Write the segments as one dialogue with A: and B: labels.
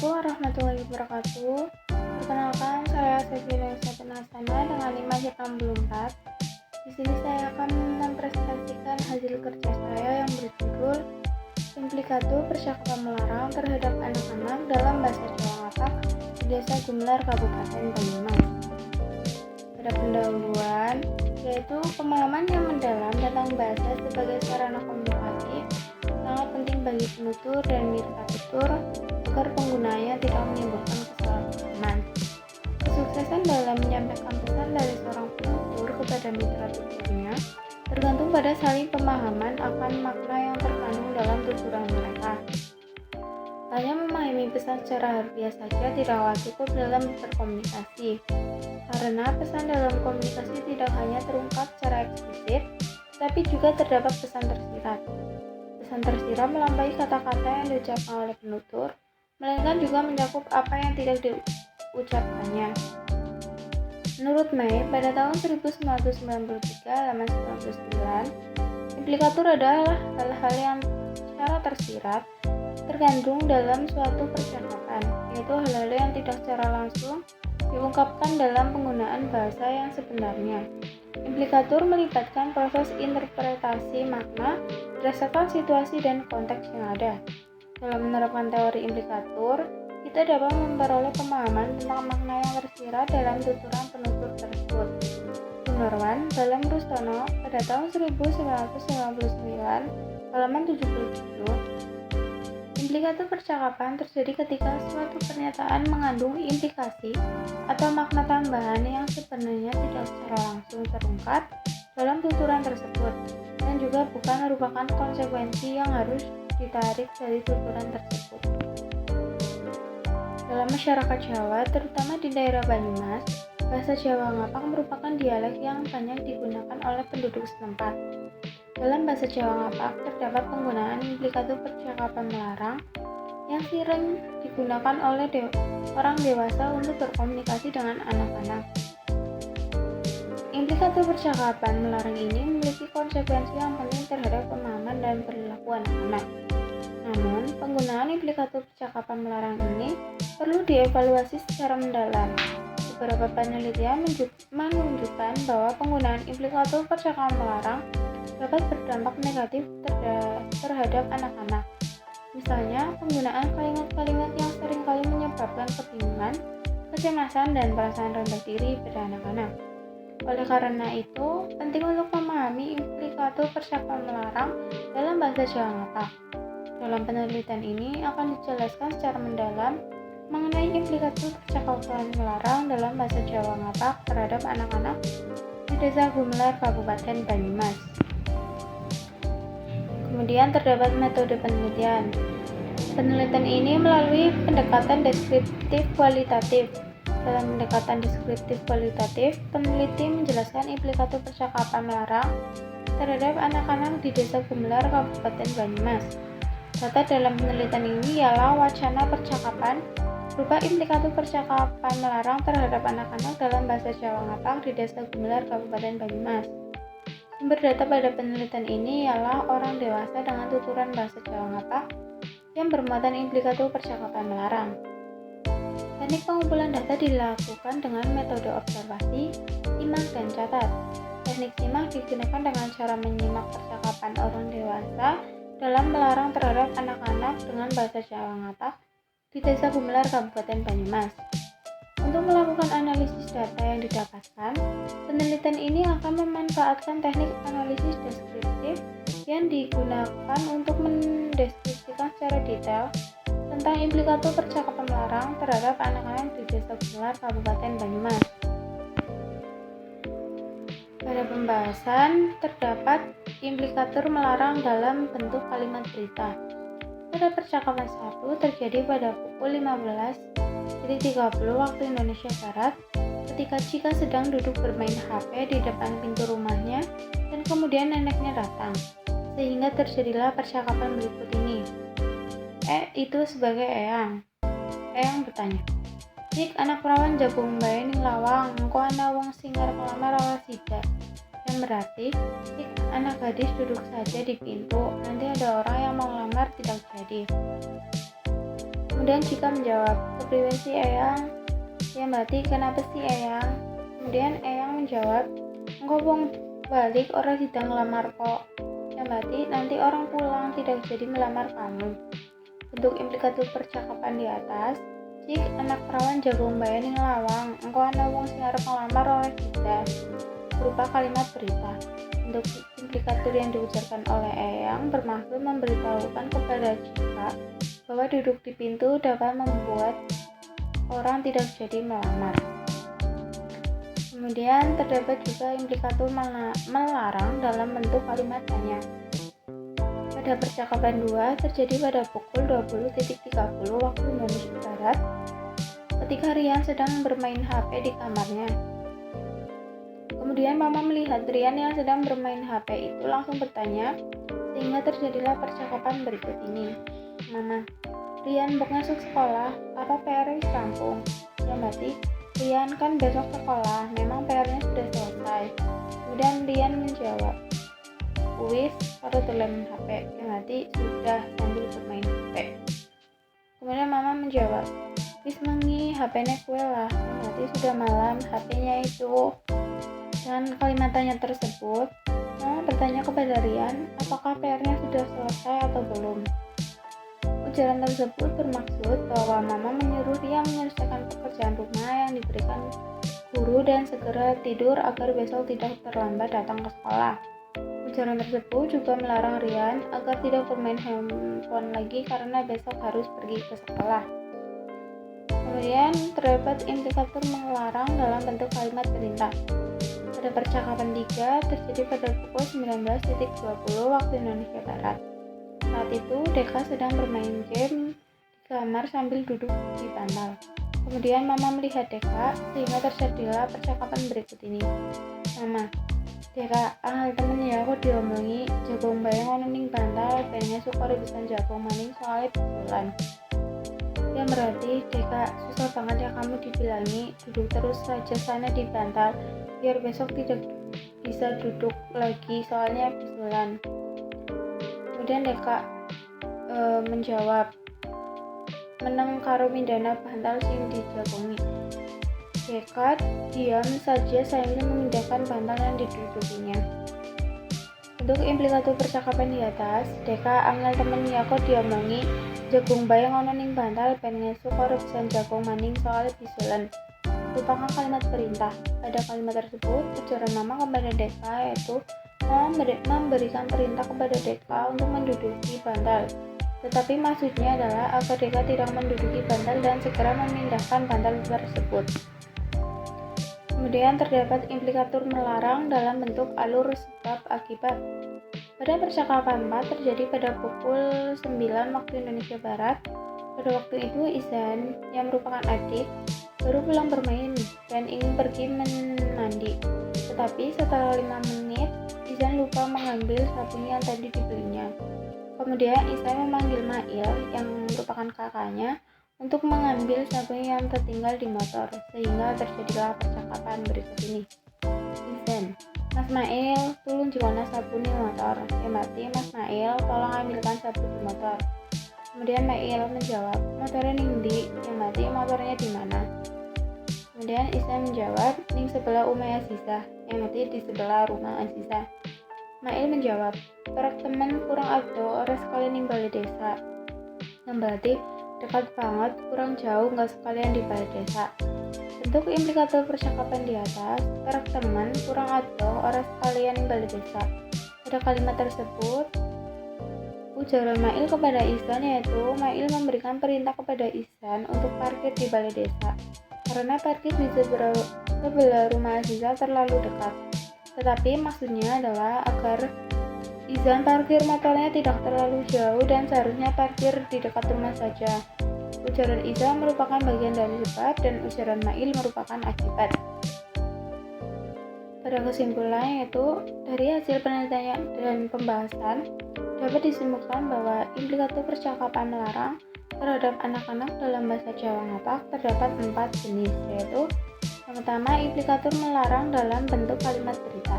A: Assalamualaikum warahmatullahi wabarakatuh. Perkenalkan, saya Sevilla Satenasana dengan 564. Di sini saya akan mempresentasikan hasil kerja saya yang berjudul Implikatur Percakapan Melarang Terhadap Anak-anak dalam Bahasa Jawa Ngapak di Desa Gumelar, Kabupaten Banyumas. Pada pendahuluan, yaitu pemahaman yang mendalam tentang bahasa sebagai sarana komunikasi sangat penting bagi penutur dan mitra tutur agar penggunanya tidak menimbulkan kesalahpahaman. Kesuksesan dalam menyampaikan pesan dari seorang penutur kepada mitra tuturnya tergantung pada saling pemahaman akan makna yang terkandung dalam tuturan mereka. Hanya memahami pesan secara harfiah saja tidaklah cukup dalam berkomunikasi, karena pesan dalam komunikasi tidak hanya terungkap secara eksplisit, tapi juga terdapat pesan tersirat. Pesan tersirat melampaui kata-kata yang diucapkan oleh penutur, melainkan juga mencakup apa yang tidak diucapkannya. Menurut May, pada tahun 1993, halaman 99, implikatur adalah hal-hal yang secara tersirat terkandung dalam suatu percakapan, yaitu hal-hal yang tidak secara langsung diungkapkan dalam penggunaan bahasa yang sebenarnya. Implikatur melibatkan proses interpretasi makna berdasarkan situasi dan konteks yang ada. Dalam menerapkan teori implikatur, kita dapat memperoleh pemahaman tentang makna yang tersirat dalam tuturan penutur tersebut. Gunawan dalam Rustono pada tahun 1999, halaman 77, implikatur percakapan terjadi ketika suatu pernyataan mengandung implikasi atau makna tambahan yang sebenarnya tidak secara langsung terungkap dalam tuturan tersebut dan juga bukan merupakan konsekuensi yang harus ditarik dari tuturan tersebut. Dalam masyarakat Jawa, terutama di daerah Banyumas, bahasa Jawa Ngapak merupakan dialek yang banyak digunakan oleh penduduk setempat. Dalam bahasa Jawa Ngapak terdapat penggunaan implikatur percakapan melarang yang sering digunakan oleh orang dewasa untuk berkomunikasi dengan anak-anak. Implikatur percakapan melarang ini memiliki konsekuensi yang penting terhadap pemahaman dan perilaku anak-anak. Namun, penggunaan implikatur percakapan melarang ini perlu dievaluasi secara mendalam. Beberapa penelitian menunjukkan bahwa penggunaan implikatur percakapan melarang dapat berdampak negatif terhadap anak-anak. Misalnya, penggunaan kalimat-kalimat yang seringkali menyebabkan kebingungan, kecemasan, dan perasaan rendah diri pada anak-anak. Oleh karena itu, penting untuk memahami implikatur percakapan melarang dalam bahasa Jawa Ngapak. Dalam penelitian ini akan dijelaskan secara mendalam mengenai implikatur percakapan melarang dalam bahasa Jawa Ngapak terhadap anak-anak di Desa Gumelar, Kabupaten Banyumas. Kemudian terdapat metode penelitian. Penelitian ini melalui pendekatan deskriptif kualitatif. Dalam pendekatan deskriptif kualitatif, peneliti menjelaskan implikatur percakapan melarang terhadap anak-anak di Desa Gumelar, Kabupaten Banyumas. Data dalam penelitian ini ialah wacana percakapan berupa implikatur percakapan melarang terhadap anak-anak dalam bahasa Jawa Ngapak di Desa Gumelar, Kabupaten Banyumas. Sumber data pada penelitian ini ialah orang dewasa dengan tuturan bahasa Jawa Ngapak yang bermuatan implikatur percakapan melarang. Teknik pengumpulan data dilakukan dengan metode observasi, simak, dan catat. Teknik simak digunakan dengan cara menyimak percakapan orang dewasa dalam melarang terhadap anak-anak dengan bahasa Jawa Ngapak di Desa Gumelar, Kabupaten Banyumas. Untuk melakukan analisis data yang didapatkan, penelitian ini akan memanfaatkan teknik analisis deskriptif yang digunakan untuk mendeskripsikan secara detail tentang implikatur percakapan melarang terhadap anak-anak di Desa Gumelar, Kabupaten Banyumas. Pada pembahasan, terdapat implikatur melarang dalam bentuk kalimat berita. Pada percakapan 1 terjadi pada pukul 15.30 waktu Indonesia Barat ketika Cika sedang duduk bermain HP di depan pintu rumahnya dan kemudian neneknya datang, sehingga terjadilah percakapan berikut ini. Itu sebagai Eyang. Eyang bertanya, "Cik, anak perawan jagung bae ning lawang, engko ana wong sing arep ngelamar ora sida." Yang berarti, "Cik, anak gadis duduk saja di pintu, nanti ada orang yang mau ngelamar tidak jadi." Kemudian jika menjawab, kepriwe si Eyang? Ya berarti kenapa sih Eyang? Kemudian Eyang menjawab, engkau wong balik orang sedang ngelamar kok. Ya berarti nanti orang pulang tidak jadi melamar kamu. Bentuk implikatif percakapan di atas, cik anak perawan jagung bae ning lawang, engkau ana wong sing arep ngelamar oleh kita. Berupa kalimat berita. Bentuk implikator yang diucapkan oleh Eyang bermaksud memberitahukan kepada Cika bahwa duduk di pintu dapat membuat orang tidak jadi melamar. Kemudian terdapat juga implikator melarang dalam bentuk kalimat tanya. Pada percakapan 2 terjadi pada pukul 20.30 waktu Indonesia Barat ketika Rian sedang bermain HP di kamarnya. Kemudian Mama melihat Rian yang sedang bermain HP itu langsung bertanya, sehingga terjadilah percakapan berikut ini. Mama, Rian bok masuk sekolah, apa PR wis rampung? Ya berarti, Rian kan besok sekolah, memang PR-nya sudah selesai. Kemudian Rian menjawab, wis karo dolan HP, ya berarti sudah sambil bermain HP. Kemudian Mama menjawab, wis mengi HP-nya kue lah, ya berarti sudah malam HP-nya itu. Dan kalimat tanya tersebut, Mama bertanya kepada Rian, apakah PR-nya sudah selesai atau belum? Ujaran tersebut bermaksud bahwa Mama menyuruh Rian menyelesaikan pekerjaan rumah yang diberikan guru dan segera tidur agar besok tidak terlambat datang ke sekolah. Ujaran tersebut juga melarang Rian agar tidak bermain handphone lagi karena besok harus pergi ke sekolah. Kemudian terdapat implikator melarang dalam bentuk kalimat perintah. Pada percakapan 3 terjadi pada pukul 19.20 waktu Indonesia Barat. Saat itu Deka sedang bermain game di kamar sambil duduk di bantal. Kemudian Mama melihat Deka sehingga terjadilah percakapan berikut ini. Mama, Deka, hal temen ya aku diomongi jagung bayang ono ning bantal pengen suka rebusan jagung maning soalnya bisulan. Ya berarti Deka susah banget ya kamu dibilangi duduk terus saja sana di bantal biar besok tidak bisa duduk lagi soalnya bisulan. Kemudian Deka menjawab, meneng karo mindana bantal sing dijagongi. Deka diam saja sambil memindahkan bantal yang didudukinya. Untuk implikator percakapan di atas, Deka angel temen kok diomongi jagung bayang ono ning bantal ben ngesuk karo rebusan jagung maning soalnya bisulan. Merupakan kalimat perintah. Pada kalimat tersebut, ujaran Mama kepada Deka yaitu memberikan perintah kepada Deka untuk menduduki bantal. Tetapi maksudnya adalah agar Deka tidak menduduki bantal dan segera memindahkan bantal tersebut. Kemudian terdapat implikator melarang dalam bentuk alur sebab akibat. Pada percakapan 4 terjadi pada pukul 9 waktu Indonesia Barat. Pada waktu itu Izan yang merupakan adik baru pulang bermain dan ingin pergi mandi. Tetapi setelah 5 menit, Izan lupa mengambil sabun yang tadi dibelinya. Kemudian Izan memanggil Mail yang merupakan kakaknya untuk mengambil sabun yang tertinggal di motor, sehingga terjadilah percakapan berikut ini. Izan, Mas Mail, tolong jualnya sabun di motor. Ya berarti Mas Mail, tolong ambilkan sabun di motor. Kemudian Mail menjawab, motornya ning ndi? Ya berarti motornya di mana? Kemudian Izan menjawab, ning sebelah Umay Azizah. Ya berarti di sebelah rumah Azizah. Mail menjawab, perak temen kurang ado ora sekalian ning balai desa. Yang berarti dekat banget, kurang jauh, nggak sekalian di balai desa. Bentuk implikator percakapan di atas, perak teman kurang ado ora sekalian ning balai desa. Pada kalimat tersebut, ujaran Mail kepada Ihsan yaitu Mail memberikan perintah kepada Ihsan untuk parkir di balai desa karena parkir di sebelah rumah Aziza terlalu dekat. Tetapi maksudnya adalah agar Ihsan parkir motornya tidak terlalu jauh dan seharusnya parkir di dekat rumah saja. Ujaran Ihsan merupakan bagian dari sebab dan ujaran Mail merupakan akibat. Pada kesimpulan yaitu dari hasil penelitian dan pembahasan dapat disimpulkan bahwa implikator percakapan melarang terhadap anak-anak dalam bahasa Jawa Ngapak terdapat 4 jenis, yaitu yang pertama implikator melarang dalam bentuk kalimat berita,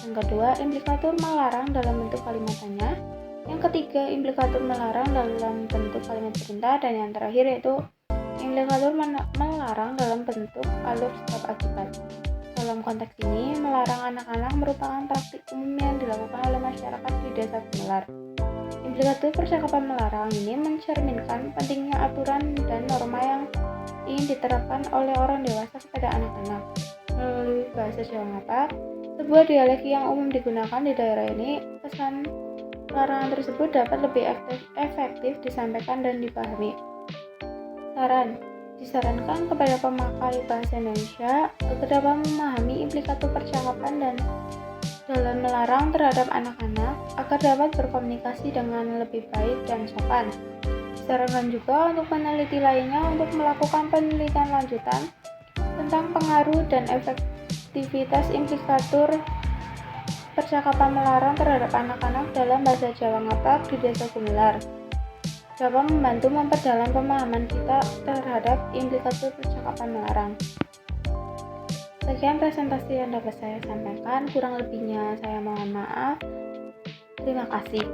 A: yang kedua implikator melarang dalam bentuk kalimat tanya, Yang ketiga, implikator melarang dalam bentuk kalimat perintah, dan yang terakhir yaitu implikator melarang dalam bentuk alur sebab akibat. Dalam konteks ini, melarang anak-anak merupakan praktik umum yang dilakukan oleh masyarakat di Desa Gumelar. Implikator percakapan melarang ini mencerminkan pentingnya aturan dan norma yang ingin diterapkan oleh orang dewasa kepada anak-anak. Melalui bahasa Jawa Ngapak, sebuah dialek yang umum digunakan di daerah ini, pesan larangan tersebut dapat lebih efektif disampaikan dan dipahami. Saran: disarankan kepada pemakai bahasa Indonesia agar dapat memahami implikator percakapan dan dalam melarang terhadap anak-anak agar dapat berkomunikasi dengan lebih baik dan sopan. Disarankan juga untuk peneliti lainnya untuk melakukan penelitian lanjutan tentang pengaruh dan efektivitas implikator percakapan melarang terhadap anak-anak dalam bahasa Jawa Ngapak di Desa Gumelar. Dapat membantu memperdalam pemahaman kita terhadap implikator percakapan melarang. Sekian presentasi yang dapat saya sampaikan, kurang lebihnya saya mohon maaf. Terima kasih.